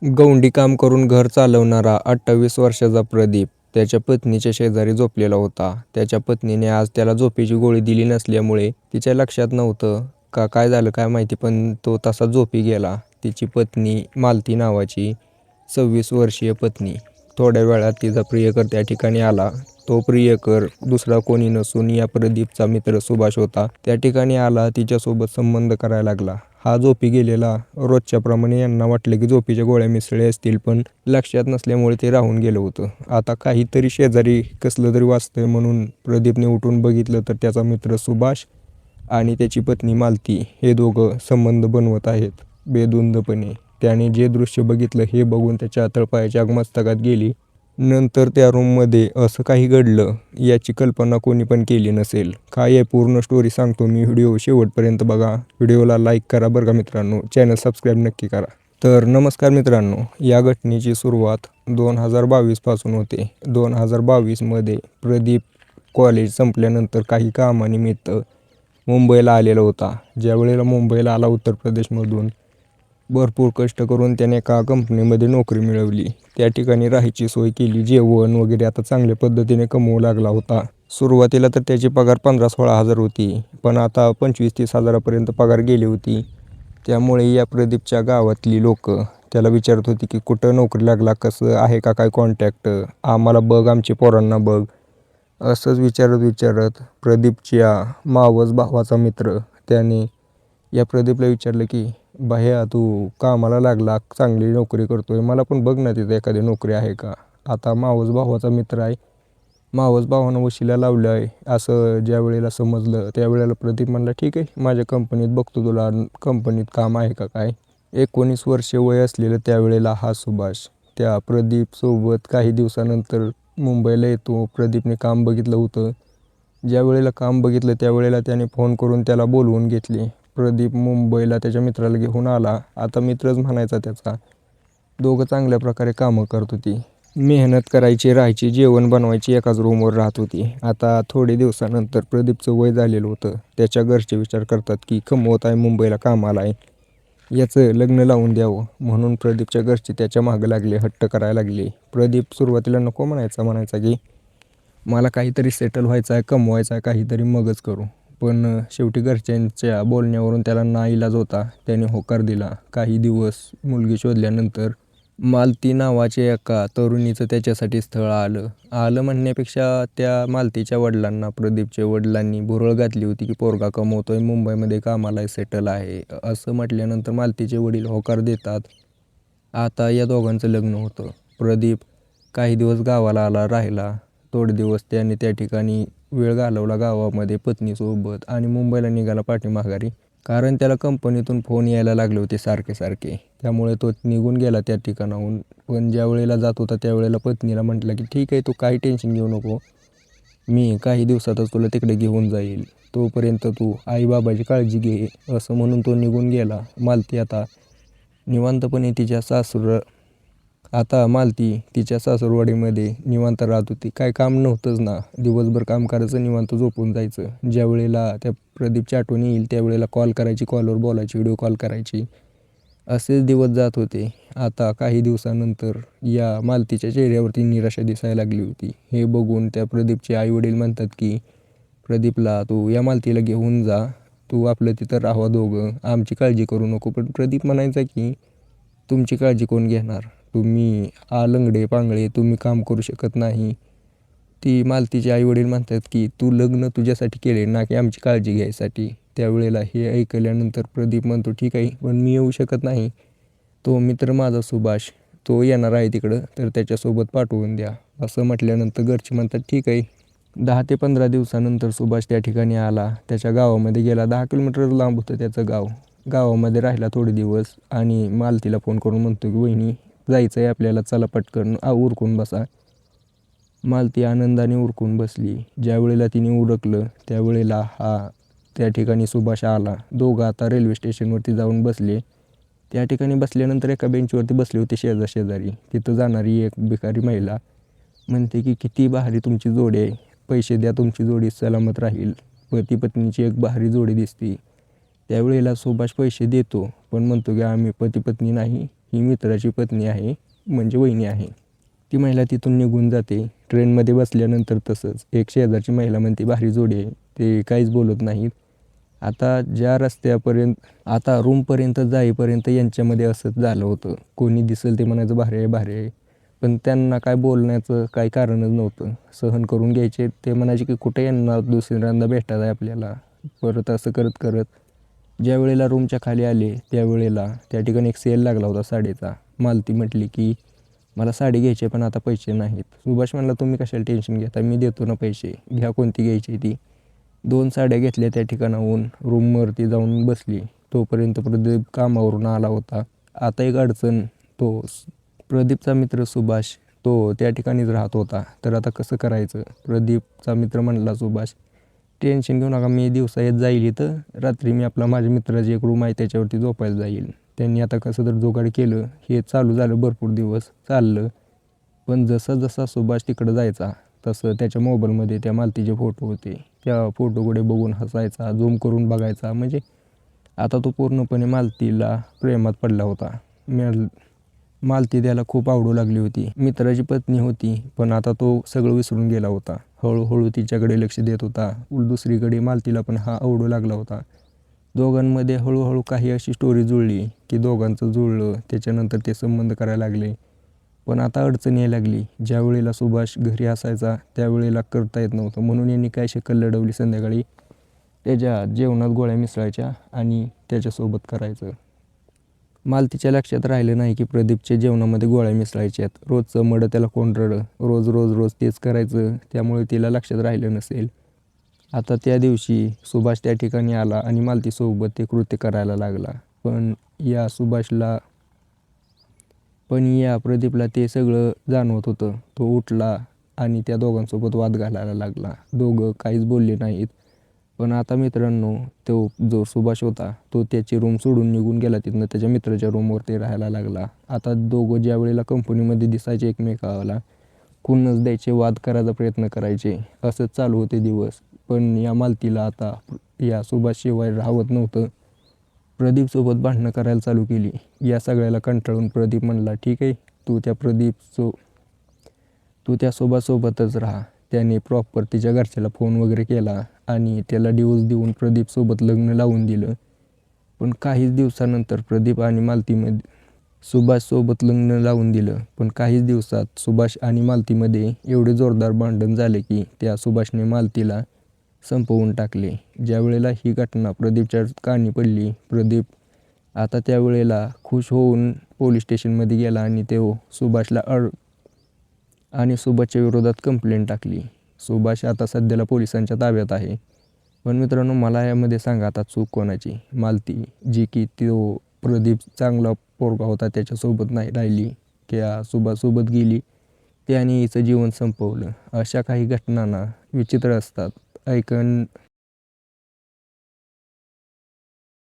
गवंडी काम करून घर चालवणारा 28 वर्षाचा प्रदीप त्याच्या पत्नीच्या शेजारी झोपलेला होता. त्याच्या पत्नीने आज त्याला झोपेची गोळी दिली नसल्यामुळे तिच्या लक्षात नव्हतं का काय झालं काय माहिती, पण तो तसा झोपी गेला. तिची पत्नी मालती नावाची 26 वर्षीय पत्नी. थोड्या वेळात तिचा प्रियकर त्या ठिकाणी आला. तो प्रियकर दुसरा कोणी नसून या प्रदीपचा मित्र सुभाष होता. त्या ठिकाणी आला, तिच्यासोबत संबंध करायला लागला. हा झोपी गेलेला. रोजच्याप्रमाणे यांना वाटलं की झोपीच्या गोळ्या मिसळल्या असतील, पण लक्षात नसल्यामुळे ते राहून गेलं होतं. आता काहीतरी शेजारी कसलं तरी वाजतंय म्हणून प्रदीपने उठून बघितलं तर त्याचा मित्र सुभाष आणि त्याची पत्नी मालती हे दोघं संबंध बनवत आहेत बेधुंदपणे. त्याने जे दृश्य बघितलं हे बघून त्याच्या तळपायाची आग मस्तकात गेली. नंतर त्या रूममध्ये असं काही घडलं याची कल्पना कोणी पण केली नसेल. काय आहे पूर्ण स्टोरी सांगतो मी, व्हिडिओ शेवटपर्यंत बघा. व्हिडिओला लाईक करा बरं का मित्रांनो, चॅनल सबस्क्राईब नक्की करा. तर नमस्कार मित्रांनो, या घटनेची सुरुवात 2022 पासून होते. 2022मध्ये प्रदीप कॉलेज संपल्यानंतर काही कामानिमित्त मुंबईला आलेला होता. ज्यावेळेला मुंबईला आला उत्तर प्रदेशमधून, भरपूर कष्ट करून त्याने एका कंपनीमध्ये नोकरी मिळवली. त्या ठिकाणी राहायची सोय केली, जेवण वगैरे आता चांगल्या पद्धतीने कमवू लागला होता. सुरुवातीला तर त्याची पगार 15-16 हजार होती, पण आता 25-30 हजारापर्यंत पगार गेली होती. त्यामुळे या प्रदीपच्या गावातली लोक त्याला विचारत होती की कुठं नोकरी लागला, कसं आहे का काय कॉन्टॅक्ट, आम्हाला बघ, आमच्या पोरांना बघ. असंच विचारत प्रदीपच्या मावस भावाचा मित्र त्याने या प्रदीपला विचारलं की भैया तू कामाला लागला, चांगली नोकरी करतोय, मला पण बघ ना तिथे एखादी नोकरी आहे का. आता मावस भावाचा मित्र आहे, मावस भावानं वशिला लावलं आहे असं ज्या वेळेला समजलं त्यावेळेला प्रदीप म्हणला ठीक आहे, माझ्या कंपनीत बघतो, तुला कंपनीत काम आहे का काय. 19 वर्षे वय असलेलं त्यावेळेला हा सुभाष त्या प्रदीपसोबत काही दिवसानंतर मुंबईला येतो. प्रदीपने काम बघितलं होतं. ज्या वेळेला काम बघितलं त्यावेळेला त्याने फोन करून त्याला बोलवून घेतले. प्रदीप मुंबईला त्याच्या मित्राला घेऊन आला. आता मित्रच म्हणायचा त्याचा. दोघं चांगल्या प्रकारे कामं करत होती, मेहनत करायची, राहायची, जेवण बनवायची, एकाच रूमवर राहत होती. आता थोडे दिवसानंतर प्रदीपचं वय झालेलं होतं. त्याच्या घरचे विचार करतात की कमवत आहे, मुंबईला कामाला आहे, याचं लग्न लावून द्यावं. म्हणून प्रदीपच्या घरचे त्याच्या मागं लागले, हट्ट करायला लागले. प्रदीप सुरुवातीला नको म्हणायचा की मला काहीतरी सेटल व्हायचं आहे, कमवायचं आहे, काहीतरी मगच करू. पण शेवटी घरच्यांच्या बोलण्यावरून त्याला नाईलाज होता. त्याने होकार दिला. काही दिवस मुलगी शोधल्यानंतर मालती नावाच्या एका तरुणीचं त्याच्यासाठी स्थळ आलं म्हणण्यापेक्षा त्या मालतीच्या वडिलांना, प्रदीपच्या वडिलांनी भुरळ घातली होती की पोरगा कमवतोय, मुंबईमध्ये कामाला सेटल आहे. असं म्हटल्यानंतर मालतीचे वडील होकार देतात. आता या दोघांचं लग्न होतं. प्रदीप काही दिवस गावाला आला राहिला. थोडे दिवस त्याने त्या ठिकाणी वेळ घालवला गावामध्ये पत्नीसोबत आणि मुंबईला निघाला पाठीमाघारी. कारण त्याला कंपनीतून फोन यायला लागले होते सारखे. त्यामुळे तो निघून गेला त्या ठिकाणाहून. पण ज्या वेळेला जात होता त्यावेळेला पत्नीला म्हटलं की ठीक आहे, तू काही टेन्शन घेऊ नको, मी काही दिवसातच तुला तिकडे घेऊन जाईल, तोपर्यंत तू आईबाबाची काळजी घे. असं म्हणून तो निघून गेला. मालती आता निवांतपणे मालती तिच्या सासूरवाडीमध्ये निवांत राहत होती. काय काम नव्हतंच ना, दिवसभर काम करायचं, निवांत झोपून जायचं. ज्या वेळेला त्या प्रदीपची आठवण येईल त्यावेळेला कॉल करायची, कॉलवर बोलायची, व्हिडिओ कॉल करायची. असेच दिवस जात होते. आता काही दिवसानंतर या मालतीच्या चेहऱ्यावरती निराशा दिसायला लागली होती. हे बघून त्या प्रदीपचे आईवडील म्हणतात की प्रदीपला तू या मालतीला घेऊन जा, तू आपलं तिथं राहावा दोघं, आमची काळजी करू नको. पण प्रदीप म्हणायचा की तुमची काळजी कोण घेणार, तुम्ही आलंगडे पांगळे, तुम्ही काम करू शकत नाही. ती मालतीचे आईवडील म्हणतात की तू लग्न तुझ्यासाठी केले ना की आमची काळजी घ्यायसाठी. त्यावेळेला हे ऐकल्यानंतर प्रदीप म्हणतो ठीक आहे, पण मी येऊ शकत नाही, तो मित्र माझा सुभाष तो येणार आहे तिकडं, तर त्याच्यासोबत पाठवून द्या. असं म्हटल्यानंतर घरचे म्हणतात ठीक आहे. 10 ते 15 दिवसानंतर सुभाष त्या ठिकाणी आला. त्याच्या गावामध्ये गेला. 10 किलोमीटर लांब होतं त्याचं गाव. गावामध्ये राहिला थोडे दिवस आणि मालतीला फोन करून म्हणतो की वहिनी जायचं आहे आपल्याला, चला पटकन उरकून बसा. मालती आनंदाने उरकून बसली. ज्या वेळेला तिने उरकलं त्यावेळेला त्या ठिकाणी सुभाष आला. दोघं आता रेल्वे स्टेशनवरती जाऊन बसले. त्या ठिकाणी बसल्यानंतर एका बेंचवरती बसले होते शेजारी. तिथं जाणारी एक भिकारी महिला म्हणते की किती भारी तुमची जोडी आहे, पैसे द्या, तुमची जोडी सलामत राहील. पती पत्नीची एक भारी जोडी दिसते. त्यावेळेला सुभाष पैसे देतो, पण म्हणतो की आम्ही पती पत्नी नाही, ही मित्राची पत्नी आहे, म्हणजे वहिनी आहे. ती महिला तिथून निघून जाते. ट्रेनमध्ये बसल्यानंतर तसंच एक शेजारची महिला म्हणते भारी जोडी आहे. ते काहीच बोलत नाहीत. आता ज्या रस्त्यापर्यंत आता रूमपर्यंत जाईपर्यंत यांच्यामध्ये असंच झालं होतं. कोणी दिसेल ते म्हणायचं भारी आहे, भारी आहे. पण त्यांना काय बोलण्याचं काही कारणच नव्हतं. सहन करून घ्यायचे. ते म्हणायचे की कुठे यांना दुसऱ्यांदा भेटायचं आहे आपल्याला. परत असं करत करत ज्या वेळेला रूमच्या खाली आले त्यावेळेला त्या ठिकाणी एक सेल लागला होता साडीचा. मालती म्हटली की मला साडी घ्यायची पण आता पैसे नाहीत. सुभाष म्हणला तुम्ही कशाला टेन्शन घेता, मी देतो ना पैसे, घ्या कोणती घ्यायची ती. 2 साड्या घेतल्या त्या ठिकाणाहून रूमवरती जाऊन बसली. तोपर्यंत प्रदीप कामावरून आला होता. आता एक अडचण, तो प्रदीपचा मित्र सुभाष तो त्या ठिकाणीच राहत होता. तर आता कसं करायचं? प्रदीपचा मित्र म्हणला सुभाष टेन्शन घेऊ नका, मी दिवसा येत जाईल इथं, रात्री मी माझ्या मित्राची एक रूम आहे त्याच्यावरती झोपायला जाईल. त्यांनी आता कसं तर जुगाड केलं. हे चालू झालं, भरपूर दिवस चाललं. पण जसा जसा सुभाष तिकडं जायचा तसं त्याच्या मोबाईलमध्ये त्या मालतीचे फोटो होते. त्या फोटोकडे बघून हसायचा, झूम करून बघायचा. म्हणजे आता तो पूर्णपणे मालतीला प्रेमात पडला होता. मालती त्याला खूप आवडू लागली होती. मित्राची पत्नी होती, पण आता तो सगळं विसरून गेला होता. हळूहळू तिच्याकडे लक्ष देत होता. दुसरीकडे मालतीला पण हा आवडू लागला होता. दोघांमध्ये हळूहळू काही अशी स्टोरी जुळली की दोघांचं जुळलं. त्याच्यानंतर ते संबंध करायला लागले. पण आता अडचण यायला लागली. ज्या वेळेला सुभाष घरी असायचा त्यावेळेला करता येत नव्हतं. म्हणून यांनी काय शिकल लढवली, संध्याकाळी त्याच्या जेवणात गोळ्या मिसळायच्या आणि त्याच्यासोबत करायचं. मालतीच्या लक्षात राहिलं नाही की प्रदीपच्या जेवणामध्ये गोळ्या मिसळायच्यात. रोजचं मडं त्याला कोण रडं, रोज रोज रोज तेच करायचं. त्यामुळे तिला लक्षात राहिलं नसेल. आता त्या दिवशी सुभाष त्या ठिकाणी आला आणि मालतीसोबत ते कृत्य करायला लागला. पण या प्रदीपला ते सगळं जाणवत होतं. तो उठला आणि त्या दोघांसोबत वाद घालायला लागला. दोघं काहीच बोलले नाहीत. पण आता मित्रांनो, तो जो सुभाष होता तो त्याची रूम सोडून निघून गेला. तिथनं त्याच्या मित्राच्या रूमवरती राहायला लागला. आता दोघं ज्या वेळेला कंपनीमध्ये दिसायचे एकमेकाला, खुन्नस द्यायचे, वाद करायचा प्रयत्न करायचे. असंच चालू होते दिवस. पण या मालतीला आता या सुभाषशिवाय राहत नव्हतं. प्रदीपसोबत भांडणं करायला चालू केली. या सगळ्याला कंटाळून प्रदीप म्हणला ठीक आहे, तू त्या सुभाषसोबतच राहा. त्याने प्रॉपर तिच्या घरच्याला फोन वगैरे केला आणि त्याला डिवोर्स देऊन प्रदीपसोबत लग्न लावून दिलं. पण काहीच दिवसानंतर प्रदीप आणि मालतीमध्ये सुभाषसोबत लग्न लावून दिलं. पण काहीच दिवसात सुभाष आणि मालतीमध्ये एवढे जोरदार भांडण झाले की त्या सुभाषने मालतीला संपवून टाकले. ज्या वेळेला ही घटना प्रदीपच्या कानी पडली, प्रदीप आता त्यावेळेला खुश होऊन पोलीस स्टेशनमध्ये गेला आणि तो सुभाषच्या विरोधात कंप्लेंट टाकली. सुभाष आता सध्याला पोलिसांच्या ताब्यात आहे. पण मित्रांनो, मला यामध्ये सांगा आता चूक कोणाची? मालती, जी की तो प्रदीप चांगला पोरगा होता त्याच्यासोबत नाही राहिली, किंवा सुभाषसोबत गेली त्याने हिचं जीवन संपवलं. अशा काही घटना ना विचित्र असतात.